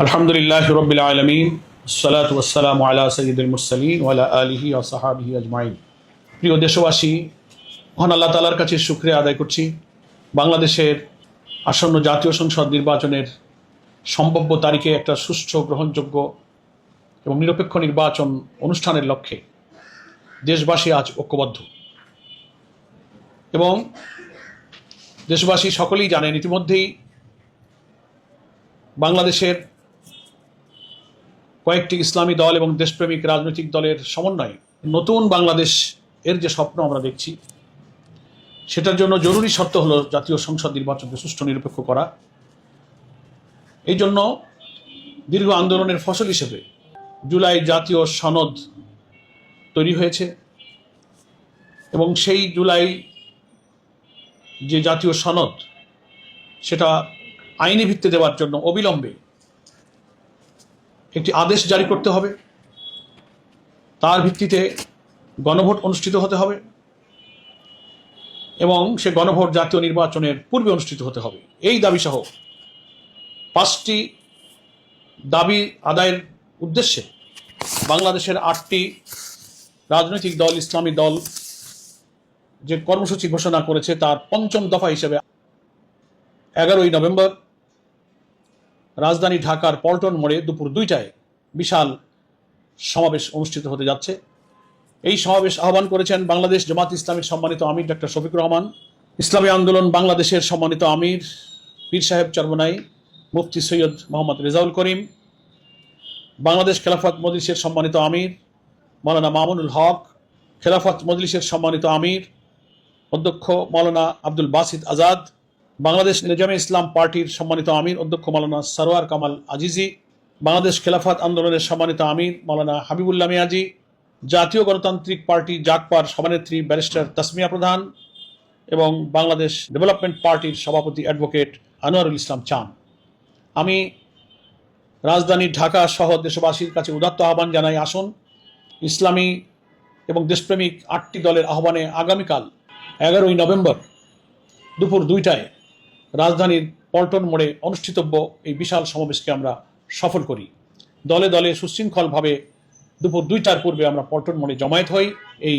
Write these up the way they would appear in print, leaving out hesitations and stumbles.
আলহামদুলিল্লাহ রব্বিল আলামিন সালাতু ওয়াসসালামু আলা সাইয়্যিদিল মুরসালিন ওয়া আলা আলিহি ওয়া সাহবিহি আজমাইন। প্রিয় দেশবাসী, মহান আল্লাহ তাআলার কাছে শুকরিয়া আদায় করছি বাংলাদেশের আসন্ন জাতীয় সংসদ নির্বাচনের সম্ভাব্য তারিখে একটা সুষ্ঠু, গ্রহণযোগ্য এবং নিরপেক্ষ নির্বাচন অনুষ্ঠানের লক্ষ্যে দেশবাসী আজ ঐক্যবদ্ধ। এবং দেশবাসী সকলেই জানেন, ইতিমধ্যেই বাংলাদেশের কয়েকটি ইসলামী দল এবং দেশপ্রেমিক রাজনৈতিক দলের সমন্বয়ে নতুন বাংলাদেশ এর যে স্বপ্ন আমরা দেখছি, সেটার জন্য জরুরি শর্ত হলো জাতীয় সংসদ নির্বাচনকে সুষ্ঠু নিরপেক্ষ করা। এই জন্য দীর্ঘ আন্দোলনের ফসল হিসেবে জুলাই জাতীয় সনদ তৈরি হয়েছে এবং সেই জুলাই যে জাতীয় সনদ, সেটা আইনি ভিত্তি দেওয়ার জন্য অবিলম্বে একটি আদেশ জারি করতে হবে। তার ভিত্তিতে গণভোট অনুষ্ঠিত হতে হবে এবং সে গণভোট জাতীয় নির্বাচনের পূর্বে অনুষ্ঠিত হতে হবে। এই দাবিসহ 5টি দাবি আদায়ের উদ্দেশ্যে বাংলাদেশের 8টি রাজনৈতিক দল, ইসলামী দল যে কর্মসূচি ঘোষণা করেছে, তার 5ম দফা হিসেবে 11ই নভেম্বর রাজধানী ঢাকার পল্টন মোড়ে দুপুর 2টায় বিশাল সমাবেশ অনুষ্ঠিত হতে যাচ্ছে। এই সমাবেশ আহ্বান করেছেন বাংলাদেশ জামাত ইসলামীর সম্মানিত আমির ডক্টর শফিকুর রহমান, ইসলামী আন্দোলন বাংলাদেশের সম্মানিত আমির পীর সাহেব চরমনাই, মুফতি সৈয়দ মোহাম্মদ রেজাউল করিম, বাংলাদেশ খেলাফত মজলিসের সম্মানিত আমির মাওলানা মামুনুল হক, খেলাফত মজলিসের সম্মানিত আমির অধ্যক্ষ মাওলানা আব্দুল বাসিত আজাদ, বাংলাদেশ নিজামে ইসলাম পার্টির সম্মানিত আমির অধ্যক্ষ মাওলানা সরোয়ার কামাল আজিজি, বাংলাদেশ খেলাফত আন্দোলনের সম্মানিত আমির মাওলানা হাবিবুল্লাহ মিয়াজি, জাতীয় গণতান্ত্রিক পার্টি জাগপার সভানেত্রী ব্যারিস্টার তাসমিয়া প্রধান এবং বাংলাদেশ ডেভেলপমেন্ট পার্টির সভাপতি অ্যাডভোকেট আনোয়ারুল ইসলাম চান। আমি রাজধানী ঢাকা সহ দেশবাসীর কাছে উদাত্ত আহ্বান জানাই, আসুন ইসলামী এবং দেশপ্রেমিক 8টি দলের আহ্বানে আগামীকাল 11ই নভেম্বর দুপুর 2টায় রাজধানীর পল্টন মোড়ে অনুষ্ঠিতব্য এই বিশাল সমাবেশকে আমরা সফল করি। দলে দলে সুশৃঙ্খলভাবে দুপুর 2টার পূর্বে আমরা পল্টন মোড়ে জমায়েত হই। এই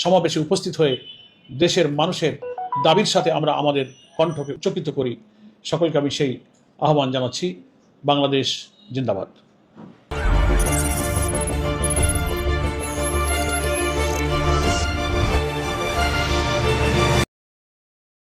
সমাবেশে উপস্থিত হয়ে দেশের মানুষের দাবির সাথে আমরা আমাদের কণ্ঠকে উচ্চকিত করি। সকলকে আমি সেই আহ্বান জানাচ্ছি। বাংলাদেশ জিন্দাবাদ।